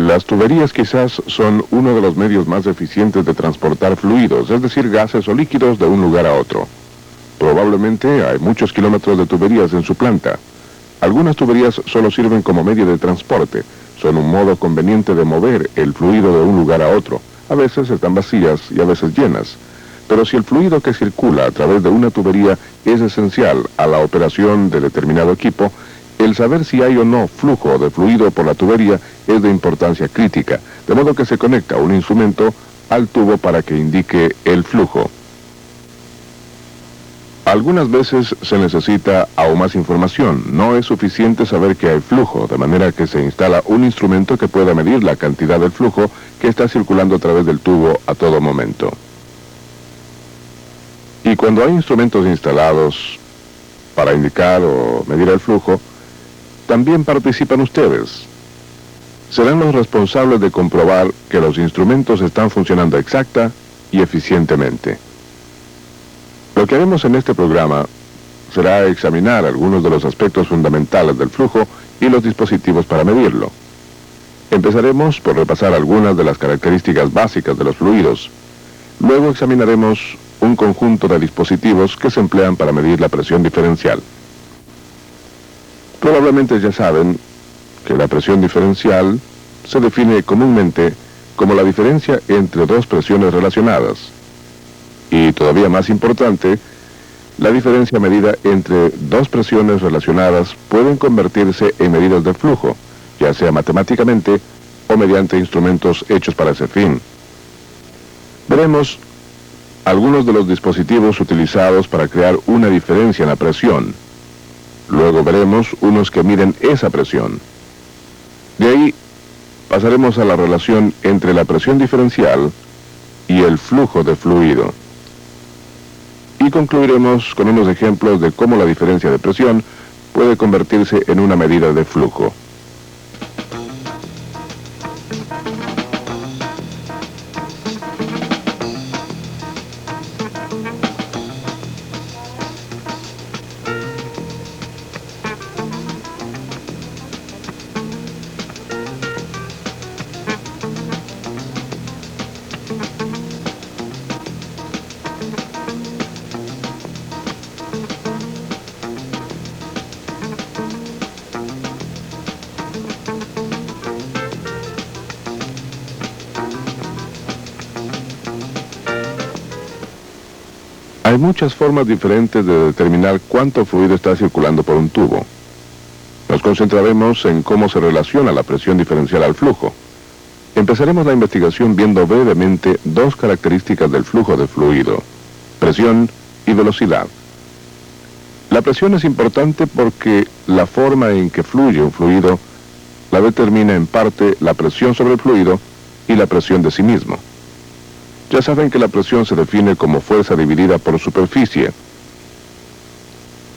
Las tuberías quizás son uno de los medios más eficientes de transportar fluidos, es decir, gases o líquidos de un lugar a otro. Probablemente hay muchos kilómetros de tuberías en su planta. Algunas tuberías solo sirven como medio de transporte, son un modo conveniente de mover el fluido de un lugar a otro. A veces están vacías y a veces llenas. Pero si el fluido que circula a través de una tubería es esencial a la operación de determinado equipo, el saber si hay o no flujo de fluido por la tubería es de importancia crítica, de modo que se conecta un instrumento al tubo para que indique el flujo. Algunas veces se necesita aún más información. No es suficiente saber que hay flujo, de manera que se instala un instrumento que pueda medir la cantidad del flujo que está circulando a través del tubo a todo momento. Y cuando hay instrumentos instalados para indicar o medir el flujo, también participan ustedes. Serán los responsables de comprobar que los instrumentos están funcionando exacta y eficientemente. Lo que haremos en este programa será examinar algunos de los aspectos fundamentales del flujo y los dispositivos para medirlo. Empezaremos por repasar algunas de las características básicas de los fluidos. Luego examinaremos un conjunto de dispositivos que se emplean para medir la presión diferencial. Probablemente ya saben que la presión diferencial se define comúnmente como la diferencia entre dos presiones relacionadas. Y todavía más importante, la diferencia medida entre dos presiones relacionadas pueden convertirse en medidas de flujo, ya sea matemáticamente o mediante instrumentos hechos para ese fin. Veremos algunos de los dispositivos utilizados para crear una diferencia en la presión. Luego veremos unos que miden esa presión. De ahí pasaremos a la relación entre la presión diferencial y el flujo de fluido. Y concluiremos con unos ejemplos de cómo la diferencia de presión puede convertirse en una medida de flujo. Hay muchas formas diferentes de determinar cuánto fluido está circulando por un tubo. Nos concentraremos en cómo se relaciona la presión diferencial al flujo. Empezaremos la investigación viendo brevemente dos características del flujo de fluido: presión y velocidad. La presión es importante porque la forma en que fluye un fluido la determina en parte la presión sobre el fluido y la presión de sí mismo. Ya saben que la presión se define como fuerza dividida por superficie.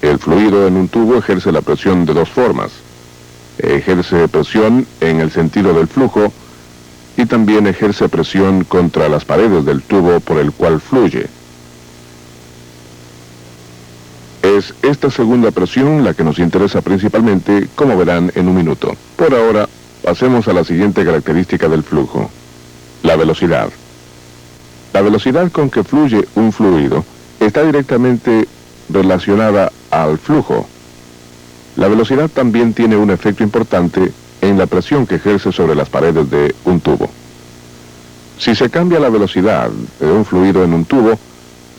El fluido en un tubo ejerce la presión de dos formas. Ejerce presión en el sentido del flujo y también ejerce presión contra las paredes del tubo por el cual fluye. Es esta segunda presión la que nos interesa principalmente, como verán en un minuto. Por ahora, pasemos a la siguiente característica del flujo: la velocidad. La velocidad con que fluye un fluido está directamente relacionada al flujo. La velocidad también tiene un efecto importante en la presión que ejerce sobre las paredes de un tubo. Si se cambia la velocidad de un fluido en un tubo,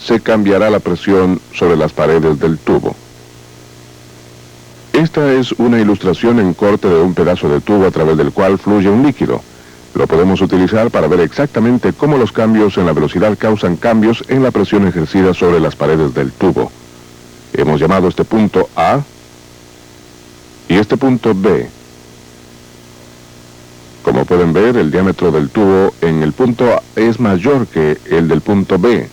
se cambiará la presión sobre las paredes del tubo. Esta es una ilustración en corte de un pedazo de tubo a través del cual fluye un líquido. Lo podemos utilizar para ver exactamente cómo los cambios en la velocidad causan cambios en la presión ejercida sobre las paredes del tubo. Hemos llamado este punto A y este punto B. Como pueden ver, el diámetro del tubo en el punto A es mayor que el del punto B.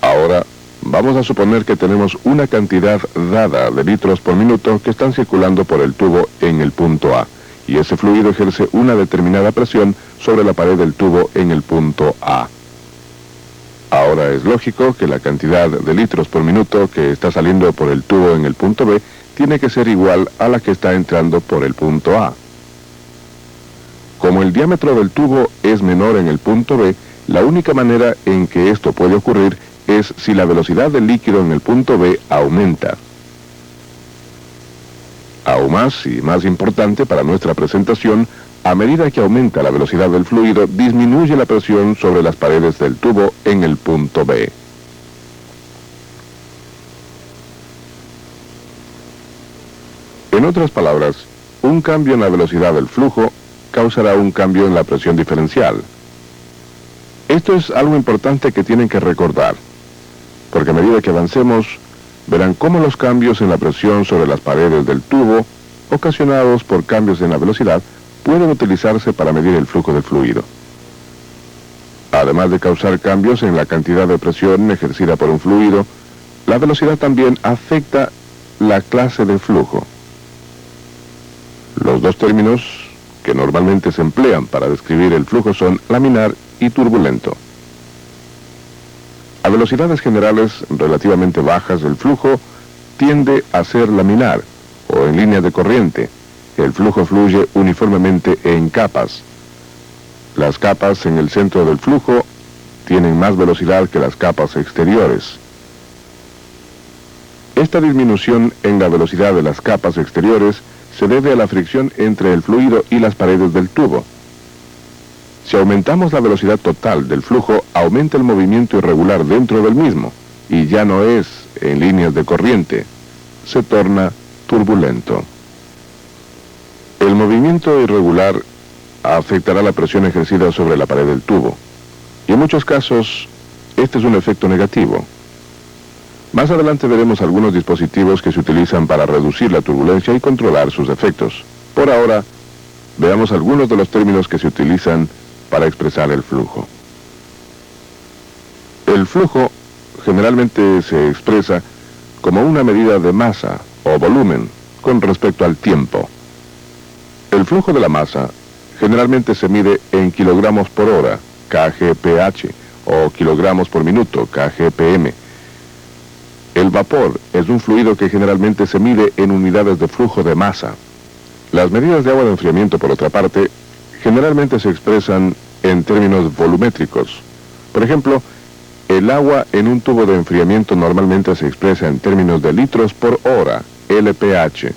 Ahora, vamos a suponer que tenemos una cantidad dada de litros por minuto que están circulando por el tubo en el punto A, y ese fluido ejerce una determinada presión sobre la pared del tubo en el punto A. Ahora es lógico que la cantidad de litros por minuto que está saliendo por el tubo en el punto B tiene que ser igual a la que está entrando por el punto A. Como el diámetro del tubo es menor en el punto B, la única manera en que esto puede ocurrir es si la velocidad del líquido en el punto B aumenta. Aún más y más importante para nuestra presentación, a medida que aumenta la velocidad del fluido, disminuye la presión sobre las paredes del tubo en el punto B. En otras palabras, un cambio en la velocidad del flujo causará un cambio en la presión diferencial. Esto es algo importante que tienen que recordar, porque a medida que avancemos, verán cómo los cambios en la presión sobre las paredes del tubo, ocasionados por cambios en la velocidad, pueden utilizarse para medir el flujo del fluido. Además de causar cambios en la cantidad de presión ejercida por un fluido, la velocidad también afecta la clase de flujo. Los dos términos que normalmente se emplean para describir el flujo son laminar y turbulento. A velocidades generales relativamente bajas, el flujo tiende a ser laminar o en línea de corriente. El flujo fluye uniformemente en capas. Las capas en el centro del flujo tienen más velocidad que las capas exteriores. Esta disminución en la velocidad de las capas exteriores se debe a la fricción entre el fluido y las paredes del tubo. Si aumentamos la velocidad total del flujo, aumenta el movimiento irregular dentro del mismo, y ya no es en líneas de corriente, se torna turbulento. El movimiento irregular afectará la presión ejercida sobre la pared del tubo, y en muchos casos, este es un efecto negativo. Más adelante veremos algunos dispositivos que se utilizan para reducir la turbulencia y controlar sus efectos. Por ahora, veamos algunos de los términos que se utilizan para expresar el flujo. El flujo generalmente se expresa como una medida de masa o volumen con respecto al tiempo. El flujo de la masa generalmente se mide en kilogramos por hora, kgph, o kilogramos por minuto, kgpm. El vapor es un fluido que generalmente se mide en unidades de flujo de masa. Las medidas de agua de enfriamiento, por otra parte, generalmente se expresan en términos volumétricos. Por ejemplo, el agua en un tubo de enfriamiento normalmente se expresa en términos de litros por hora, LPH,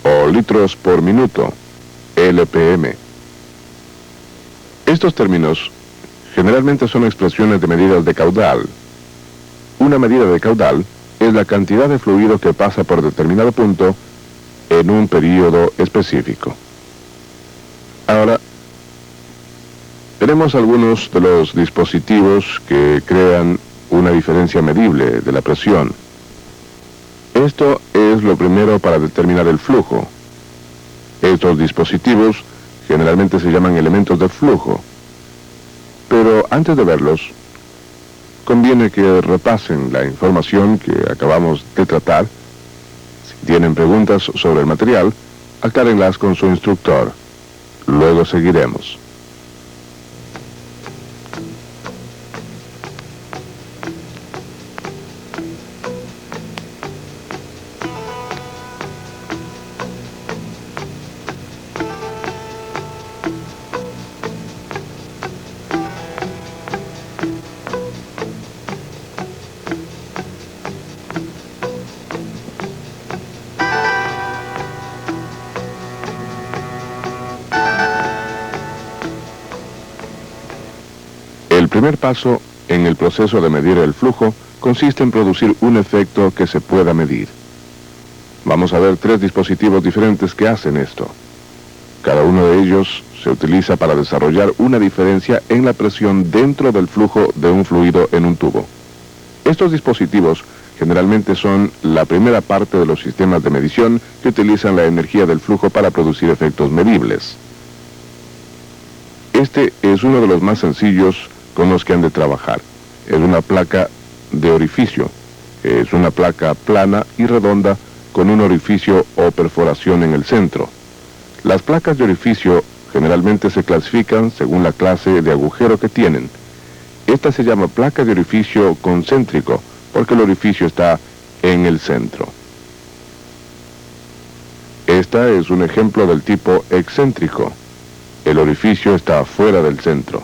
o litros por minuto, LPM. Estos términos generalmente son expresiones de medidas de caudal. Una medida de caudal es la cantidad de fluido que pasa por determinado punto en un periodo específico. Ahora, veremos algunos de los dispositivos que crean una diferencia medible de la presión. Esto es lo primero para determinar el flujo. Estos dispositivos generalmente se llaman elementos de flujo. Pero antes de verlos, conviene que repasen la información que acabamos de tratar. Si tienen preguntas sobre el material, aclárenlas con su instructor. Luego seguiremos. El primer paso en el proceso de medir el flujo consiste en producir un efecto que se pueda medir. Vamos a ver 3 dispositivos diferentes que hacen esto. Cada uno de ellos se utiliza para desarrollar una diferencia en la presión dentro del flujo de un fluido en un tubo. Estos dispositivos generalmente son la primera parte de los sistemas de medición que utilizan la energía del flujo para producir efectos medibles. Este es uno de los más sencillos con los que han de trabajar. Es una placa de orificio. Es una placa plana y redonda con un orificio o perforación en el centro. Las placas de orificio generalmente se clasifican según la clase de agujero que tienen. Esta se llama placa de orificio concéntrico porque el orificio está en el centro. Esta es un ejemplo del tipo excéntrico. El orificio está fuera del centro.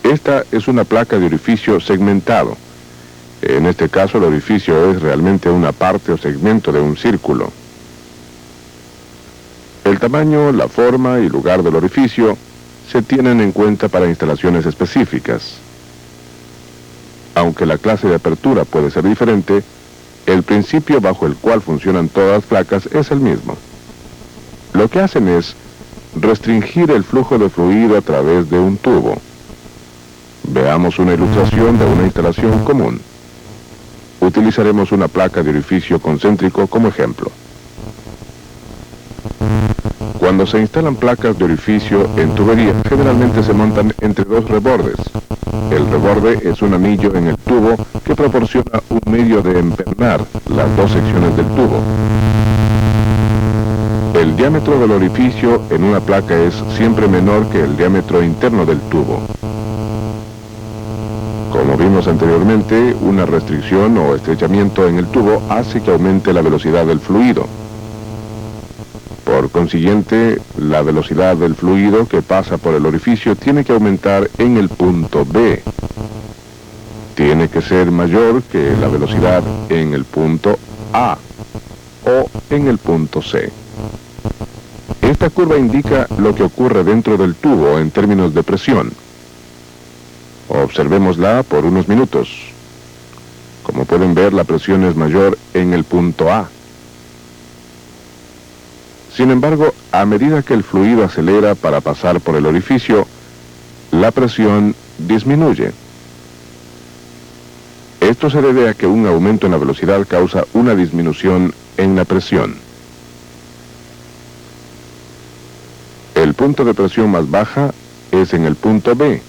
Esta es una placa de orificio segmentado. En este caso, el orificio es realmente una parte o segmento de un círculo. El tamaño, la forma y lugar del orificio se tienen en cuenta para instalaciones específicas. Aunque la clase de apertura puede ser diferente, el principio bajo el cual funcionan todas las placas es el mismo. Lo que hacen es restringir el flujo de fluido a través de un tubo. Veamos una ilustración de una instalación común. Utilizaremos una placa de orificio concéntrico como ejemplo. Cuando se instalan placas de orificio en tubería, generalmente se montan entre dos rebordes. El reborde es un anillo en el tubo que proporciona un medio de empernar las dos secciones del tubo. El diámetro del orificio en una placa es siempre menor que el diámetro interno del tubo. Como vimos anteriormente, una restricción o estrechamiento en el tubo hace que aumente la velocidad del fluido. Por consiguiente, la velocidad del fluido que pasa por el orificio tiene que aumentar en el punto B. Tiene que ser mayor que la velocidad en el punto A o en el punto C. Esta curva indica lo que ocurre dentro del tubo en términos de presión. Observémosla por unos minutos. Como pueden ver, la presión es mayor en el punto A. Sin embargo, a medida que el fluido acelera para pasar por el orificio, la presión disminuye. Esto se debe a que un aumento en la velocidad causa una disminución en la presión. El punto de presión más baja es en el punto B,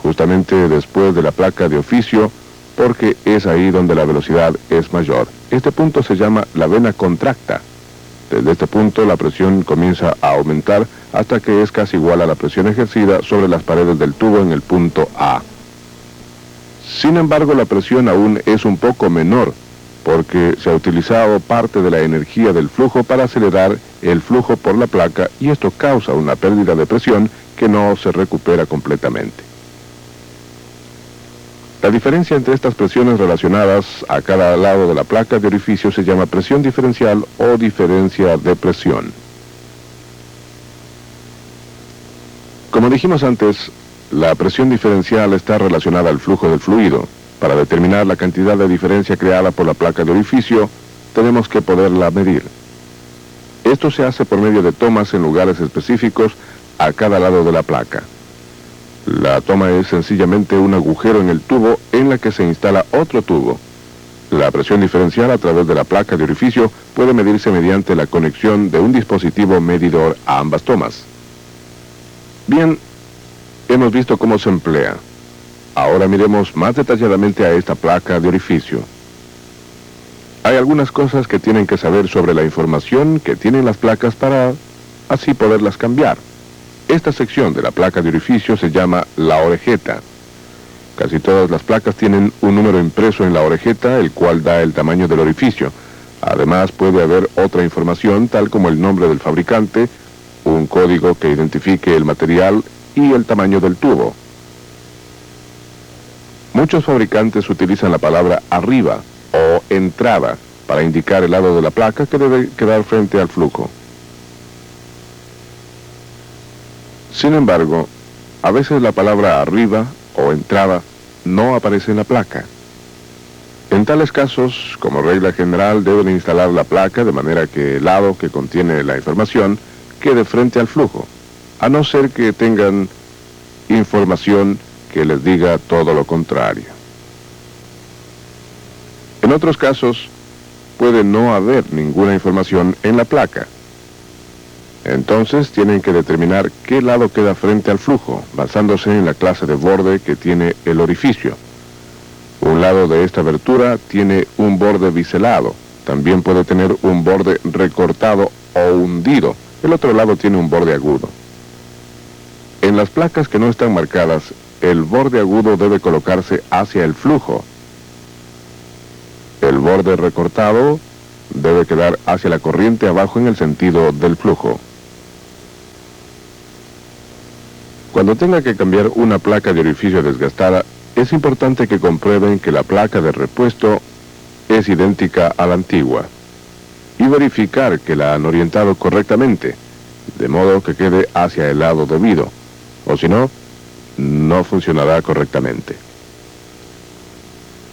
justamente después de la placa de oficio, porque es ahí donde la velocidad es mayor. Este punto se llama la vena contracta. Desde este punto la presión comienza a aumentar hasta que es casi igual a la presión ejercida sobre las paredes del tubo en el punto A. Sin embargo, la presión aún es un poco menor, porque se ha utilizado parte de la energía del flujo para acelerar el flujo por la placa y esto causa una pérdida de presión que no se recupera completamente. La diferencia entre estas presiones relacionadas a cada lado de la placa de orificio se llama presión diferencial o diferencia de presión. Como dijimos antes, la presión diferencial está relacionada al flujo del fluido. Para determinar la cantidad de diferencia creada por la placa de orificio, tenemos que poderla medir. Esto se hace por medio de tomas en lugares específicos a cada lado de la placa. La toma es sencillamente un agujero en el tubo en la que se instala otro tubo. La presión diferencial a través de la placa de orificio puede medirse mediante la conexión de un dispositivo medidor a ambas tomas. Bien, hemos visto cómo se emplea. Ahora miremos más detalladamente a esta placa de orificio. Hay algunas cosas que tienen que saber sobre la información que tienen las placas para así poderlas cambiar. Esta sección de la placa de orificio se llama la orejeta. Casi todas las placas tienen un número impreso en la orejeta, el cual da el tamaño del orificio. Además, puede haber otra información, tal como el nombre del fabricante, un código que identifique el material y el tamaño del tubo. Muchos fabricantes utilizan la palabra arriba o entrada para indicar el lado de la placa que debe quedar frente al flujo. Sin embargo, a veces la palabra arriba o entrada no aparece en la placa. En tales casos, como regla general, deben instalar la placa de manera que el lado que contiene la información quede frente al flujo, a no ser que tengan información que les diga todo lo contrario. En otros casos, puede no haber ninguna información en la placa. Entonces tienen que determinar qué lado queda frente al flujo, basándose en la clase de borde que tiene el orificio. Un lado de esta abertura tiene un borde biselado, también puede tener un borde recortado o hundido, el otro lado tiene un borde agudo. En las placas que no están marcadas, el borde agudo debe colocarse hacia el flujo. El borde recortado debe quedar hacia la corriente abajo en el sentido del flujo. Cuando tenga que cambiar una placa de orificio desgastada, es importante que comprueben que la placa de repuesto es idéntica a la antigua y verificar que la han orientado correctamente, de modo que quede hacia el lado debido, o si no, no funcionará correctamente.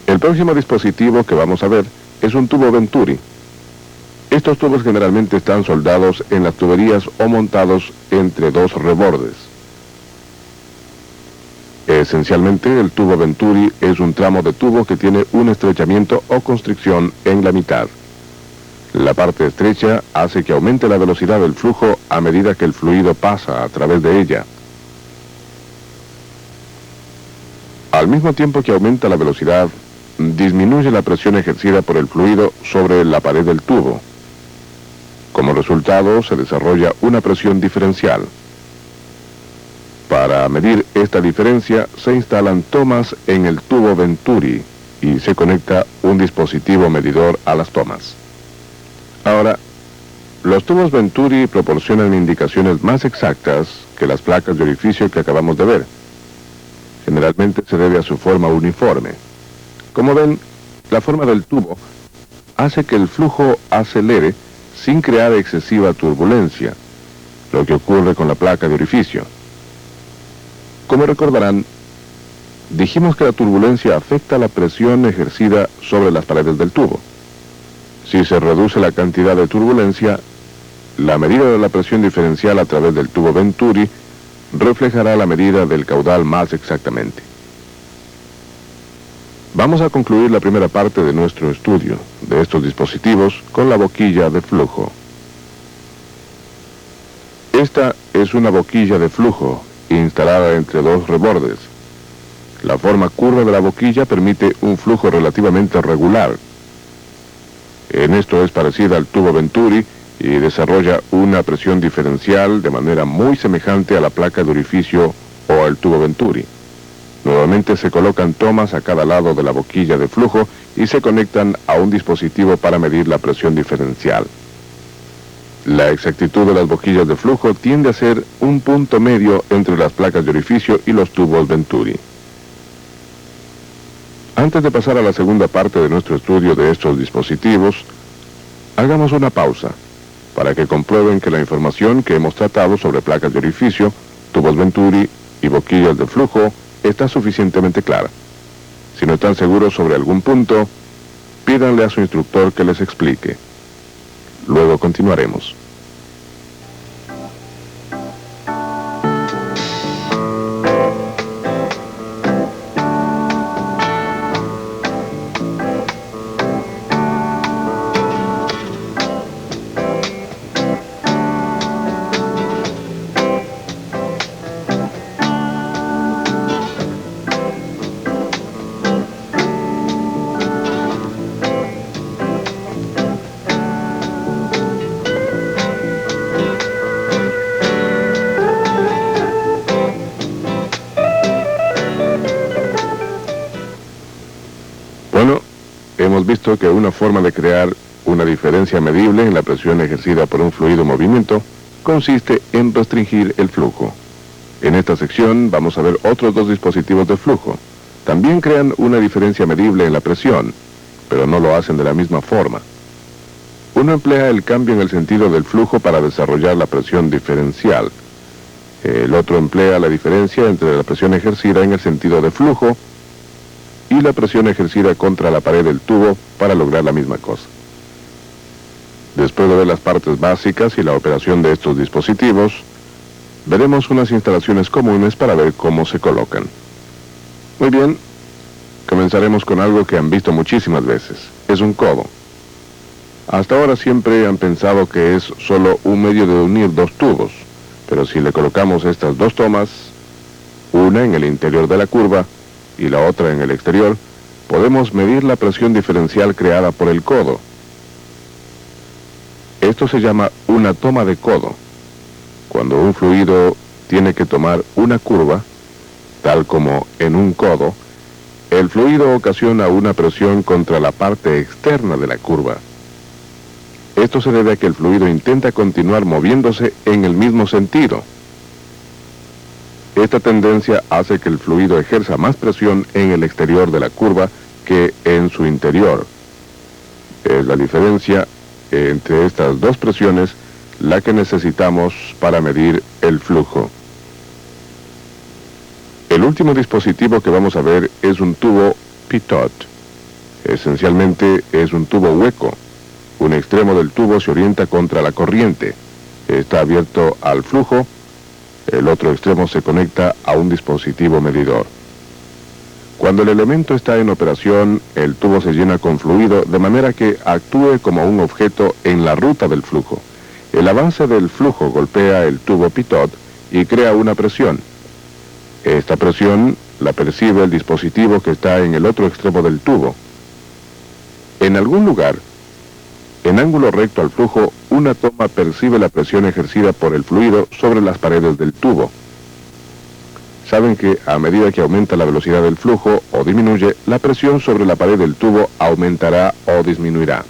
El próximo dispositivo que vamos a ver es un tubo Venturi. Estos tubos generalmente están soldados en las tuberías o montados entre dos rebordes. Esencialmente, el tubo Venturi es un tramo de tubo que tiene un estrechamiento o constricción en la mitad. La parte estrecha hace que aumente la velocidad del flujo a medida que el fluido pasa a través de ella. Al mismo tiempo que aumenta la velocidad, disminuye la presión ejercida por el fluido sobre la pared del tubo. Como resultado, se desarrolla una presión diferencial. Para medir esta diferencia, se instalan tomas en el tubo Venturi y se conecta un dispositivo medidor a las tomas. Ahora, los tubos Venturi proporcionan indicaciones más exactas que las placas de orificio que acabamos de ver. Generalmente se debe a su forma uniforme. Como ven, la forma del tubo hace que el flujo acelere sin crear excesiva turbulencia, lo que ocurre con la placa de orificio. Como recordarán, dijimos que la turbulencia afecta la presión ejercida sobre las paredes del tubo. Si se reduce la cantidad de turbulencia, la medida de la presión diferencial a través del tubo Venturi reflejará la medida del caudal más exactamente. Vamos a concluir la primera parte de nuestro estudio de estos dispositivos con la boquilla de flujo. Esta es una boquilla de flujo instalada entre dos rebordes. La forma curva de la boquilla permite un flujo relativamente regular. En esto es parecida al tubo Venturi y desarrolla una presión diferencial de manera muy semejante a la placa de orificio o al tubo Venturi. Nuevamente se colocan tomas a cada lado de la boquilla de flujo y se conectan a un dispositivo para medir la presión diferencial. La exactitud de las boquillas de flujo tiende a ser un punto medio entre las placas de orificio y los tubos Venturi. Antes de pasar a la segunda parte de nuestro estudio de estos dispositivos, hagamos una pausa para que comprueben que la información que hemos tratado sobre placas de orificio, tubos Venturi y boquillas de flujo está suficientemente clara. Si no están seguros sobre algún punto, pídanle a su instructor que les explique. Luego continuaremos. Hemos visto que una forma de crear una diferencia medible en la presión ejercida por un fluido en movimiento consiste en restringir el flujo. En esta sección vamos a ver otros dos dispositivos de flujo. También crean una diferencia medible en la presión, pero no lo hacen de la misma forma. Uno emplea el cambio en el sentido del flujo para desarrollar la presión diferencial. El otro emplea la diferencia entre la presión ejercida en el sentido de flujo y la presión ejercida contra la pared del tubo para lograr la misma cosa. Después de ver las partes básicas y la operación de estos dispositivos, veremos unas instalaciones comunes para ver cómo se colocan. Muy bien, comenzaremos con algo que han visto muchísimas veces. Es un codo. Hasta ahora siempre han pensado que es solo un medio de unir dos tubos, pero si le colocamos estas dos tomas, una en el interior de la curva y la otra en el exterior, podemos medir la presión diferencial creada por el codo. Esto se llama una toma de codo. Cuando un fluido tiene que tomar una curva, tal como en un codo, el fluido ocasiona una presión contra la parte externa de la curva. Esto se debe a que el fluido intenta continuar moviéndose en el mismo sentido. Esta tendencia hace que el fluido ejerza más presión en el exterior de la curva que en su interior. Es la diferencia entre estas dos presiones la que necesitamos para medir el flujo. El último dispositivo que vamos a ver es un tubo pitot. Esencialmente es un tubo hueco. Un extremo del tubo se orienta contra la corriente. Está abierto al flujo. El otro extremo se conecta a un dispositivo medidor. Cuando el elemento está en operación, el tubo se llena con fluido de manera que actúe como un objeto en la ruta del flujo. El avance del flujo golpea el tubo pitot y crea una presión. Esta presión la percibe el dispositivo que está en el otro extremo del tubo. En algún lugar, en ángulo recto al flujo, una toma percibe la presión ejercida por el fluido sobre las paredes del tubo. Saben que a medida que aumenta la velocidad del flujo o disminuye, la presión sobre la pared del tubo aumentará o disminuirá.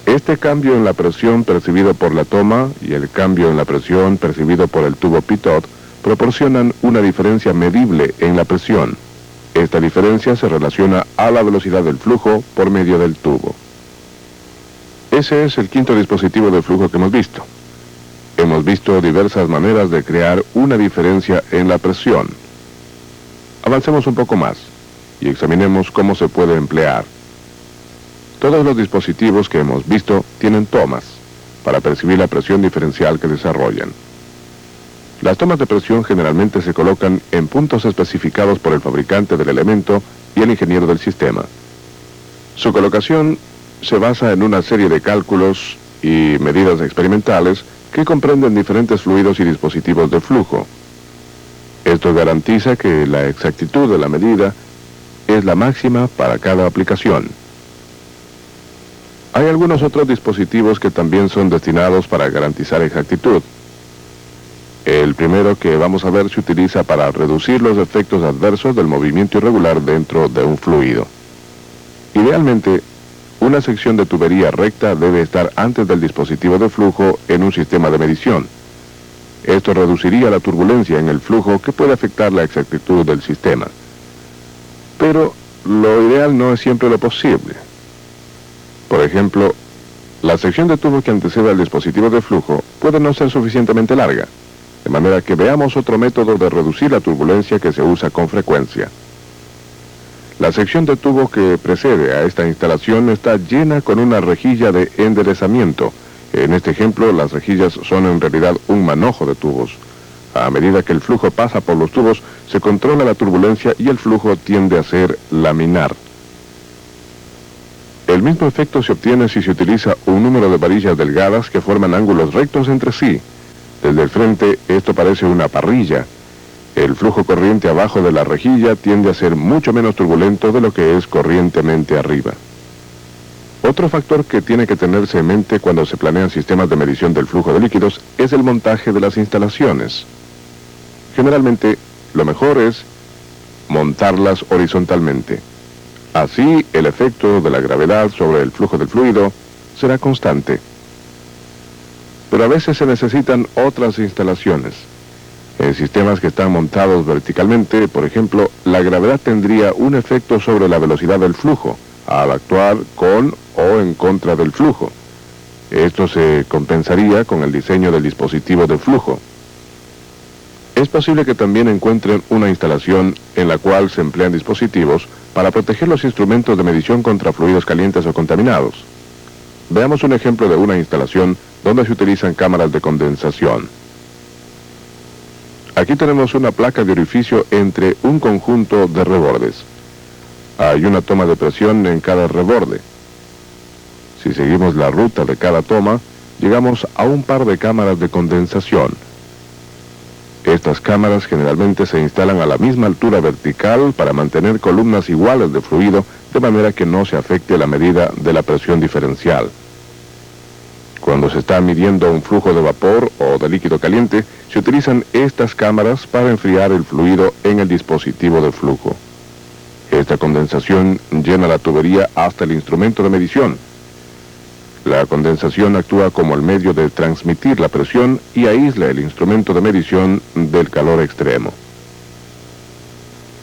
Este cambio en la presión percibido por la toma y el cambio en la presión percibido por el tubo pitot proporcionan una diferencia medible en la presión. Esta diferencia se relaciona a la velocidad del flujo por medio del tubo. Ese es el quinto dispositivo de flujo que hemos visto. Hemos visto diversas maneras de crear una diferencia en la presión. Avancemos un poco más y examinemos cómo se puede emplear. Todos los dispositivos que hemos visto tienen tomas para percibir la presión diferencial que desarrollan. Las tomas de presión generalmente se colocan en puntos especificados por el fabricante del elemento y el ingeniero del sistema. Su colocación se basa en una serie de cálculos y medidas experimentales que comprenden diferentes fluidos y dispositivos de flujo. Esto garantiza que la exactitud de la medida es la máxima para cada aplicación. Hay algunos otros dispositivos que también son destinados para garantizar exactitud. El primero que vamos a ver se utiliza para reducir los efectos adversos del movimiento irregular dentro de un fluido. Idealmente, una sección de tubería recta debe estar antes del dispositivo de flujo en un sistema de medición. Esto reduciría la turbulencia en el flujo que puede afectar la exactitud del sistema. Pero lo ideal no es siempre lo posible. Por ejemplo, la sección de tubo que antecede al dispositivo de flujo puede no ser suficientemente larga, de manera que veamos otro método de reducir la turbulencia que se usa con frecuencia. La sección de tubo que precede a esta instalación está llena con una rejilla de enderezamiento. En este ejemplo, las rejillas son en realidad un manojo de tubos. A medida que el flujo pasa por los tubos, se controla la turbulencia y el flujo tiende a ser laminar. El mismo efecto se obtiene si se utiliza un número de varillas delgadas que forman ángulos rectos entre sí. Desde el frente, esto parece una parrilla. El flujo corriente abajo de la rejilla tiende a ser mucho menos turbulento de lo que es corrientemente arriba. Otro factor que tiene que tenerse en mente cuando se planean sistemas de medición del flujo de líquidos es el montaje de las instalaciones. Generalmente, lo mejor es montarlas horizontalmente. Así, el efecto de la gravedad sobre el flujo del fluido será constante. Pero a veces se necesitan otras instalaciones. En sistemas que están montados verticalmente, por ejemplo, la gravedad tendría un efecto sobre la velocidad del flujo, al actuar con o en contra del flujo. Esto se compensaría con el diseño del dispositivo de flujo. Es posible que también encuentren una instalación en la cual se emplean dispositivos para proteger los instrumentos de medición contra fluidos calientes o contaminados. Veamos un ejemplo de una instalación donde se utilizan cámaras de condensación. Aquí tenemos una placa de orificio entre un conjunto de rebordes. Hay una toma de presión en cada reborde. Si seguimos la ruta de cada toma, llegamos a un par de cámaras de condensación. Estas cámaras generalmente se instalan a la misma altura vertical para mantener columnas iguales de fluido, de manera que no se afecte la medida de la presión diferencial. Cuando se está midiendo un flujo de vapor o de líquido caliente, se utilizan estas cámaras para enfriar el fluido en el dispositivo de flujo. Esta condensación llena la tubería hasta el instrumento de medición. La condensación actúa como el medio de transmitir la presión y aísla el instrumento de medición del calor extremo.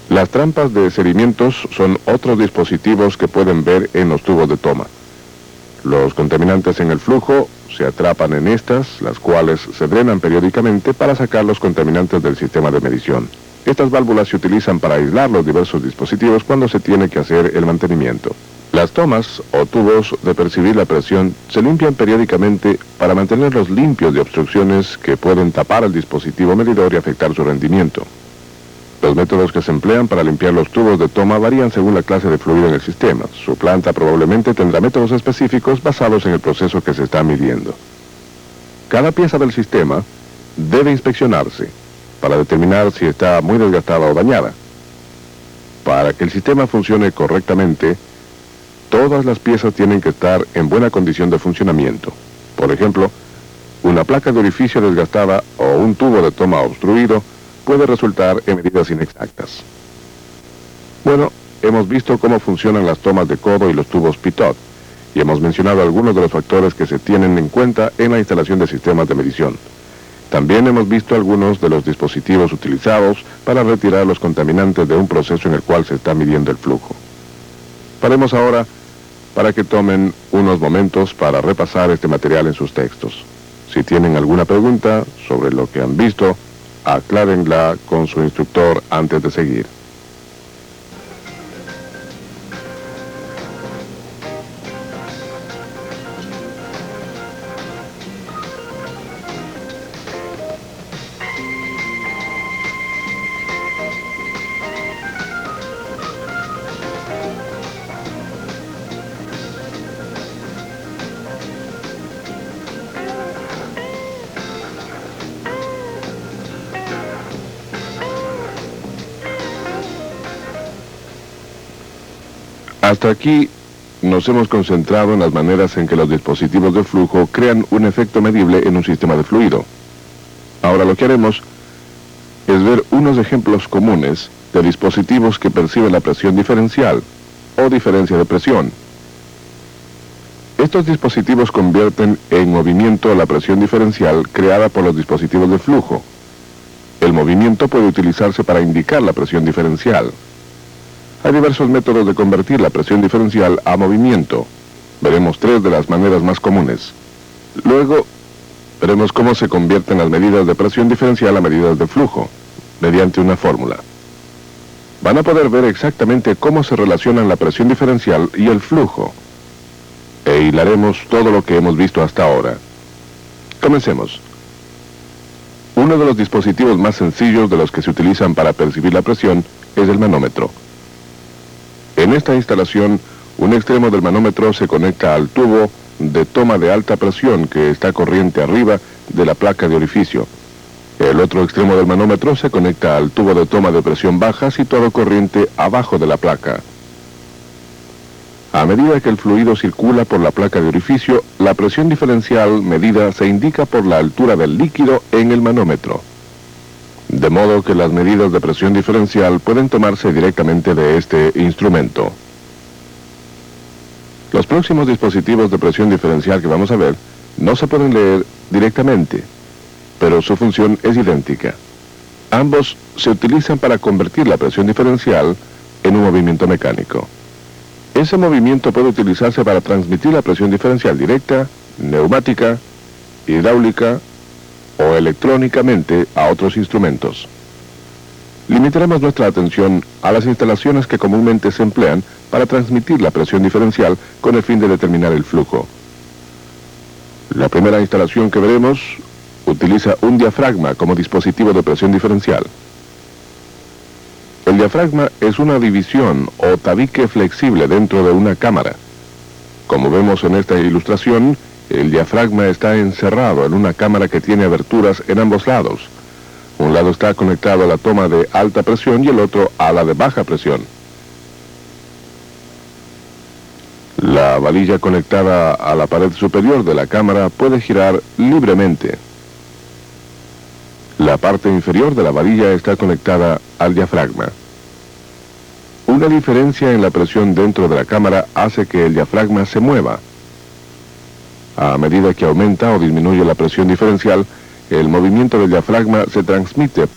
Las trampas de sedimentos son otros dispositivos que pueden ver en los tubos de toma. Los contaminantes en el flujo se atrapan en estas, las cuales se drenan periódicamente para sacar los contaminantes del sistema de medición. Estas válvulas se utilizan para aislar los diversos dispositivos cuando se tiene que hacer el mantenimiento. Las tomas o tubos de percibir la presión se limpian periódicamente para mantenerlos limpios de obstrucciones que pueden tapar el dispositivo medidor y afectar su rendimiento. Los métodos que se emplean para limpiar los tubos de toma varían según la clase de fluido en el sistema. Su planta probablemente tendrá métodos específicos basados en el proceso que se está midiendo. Cada pieza del sistema debe inspeccionarse para determinar si está muy desgastada o dañada. Para que el sistema funcione correctamente, todas las piezas tienen que estar en buena condición de funcionamiento. Por ejemplo, una placa de orificio desgastada o un tubo de toma obstruido puede resultar en medidas inexactas. Bueno, hemos visto cómo funcionan las tomas de codo y los tubos pitot, y hemos mencionado algunos de los factores que se tienen en cuenta en la instalación de sistemas de medición. También hemos visto algunos de los dispositivos utilizados para retirar los contaminantes de un proceso en el cual se está midiendo el flujo. Paremos ahora para que tomen unos momentos para repasar este material en sus textos. Si tienen alguna pregunta sobre lo que han visto, aclárenla con su instructor antes de seguir. Hasta aquí nos hemos concentrado en las maneras en que los dispositivos de flujo crean un efecto medible en un sistema de fluido. Ahora lo que haremos es ver unos ejemplos comunes de dispositivos que perciben la presión diferencial o diferencia de presión. Estos dispositivos convierten en movimiento la presión diferencial creada por los dispositivos de flujo. El movimiento puede utilizarse para indicar la presión diferencial. Hay diversos métodos de convertir la presión diferencial a movimiento. Veremos 3 de las maneras más comunes. Luego, veremos cómo se convierten las medidas de presión diferencial a medidas de flujo, mediante una fórmula. Van a poder ver exactamente cómo se relacionan la presión diferencial y el flujo. E hilaremos todo lo que hemos visto hasta ahora. Comencemos. Uno de los dispositivos más sencillos de los que se utilizan para percibir la presión es el manómetro. En esta instalación, un extremo del manómetro se conecta al tubo de toma de alta presión que está corriente arriba de la placa de orificio. El otro extremo del manómetro se conecta al tubo de toma de presión baja situado corriente abajo de la placa. A medida que el fluido circula por la placa de orificio, la presión diferencial medida se indica por la altura del líquido en el manómetro. De modo que las medidas de presión diferencial pueden tomarse directamente de este instrumento. Los próximos dispositivos de presión diferencial que vamos a ver no se pueden leer directamente, pero su función es idéntica. Ambos se utilizan para convertir la presión diferencial en un movimiento mecánico. Ese movimiento puede utilizarse para transmitir la presión diferencial directa, neumática, hidráulica o electrónicamente a otros instrumentos. Limitaremos nuestra atención a las instalaciones que comúnmente se emplean para transmitir la presión diferencial con el fin de determinar el flujo. La primera instalación que veremos utiliza un diafragma como dispositivo de presión diferencial. El diafragma es una división o tabique flexible dentro de una cámara. Como vemos en esta ilustración, el diafragma está encerrado en una cámara que tiene aberturas en ambos lados. Un lado está conectado a la toma de alta presión y el otro a la de baja presión. La varilla conectada a la pared superior de la cámara puede girar libremente. La parte inferior de la varilla está conectada al diafragma. Una diferencia en la presión dentro de la cámara hace que el diafragma se mueva. A medida que aumenta o disminuye la presión diferencial, el movimiento del diafragma se transmite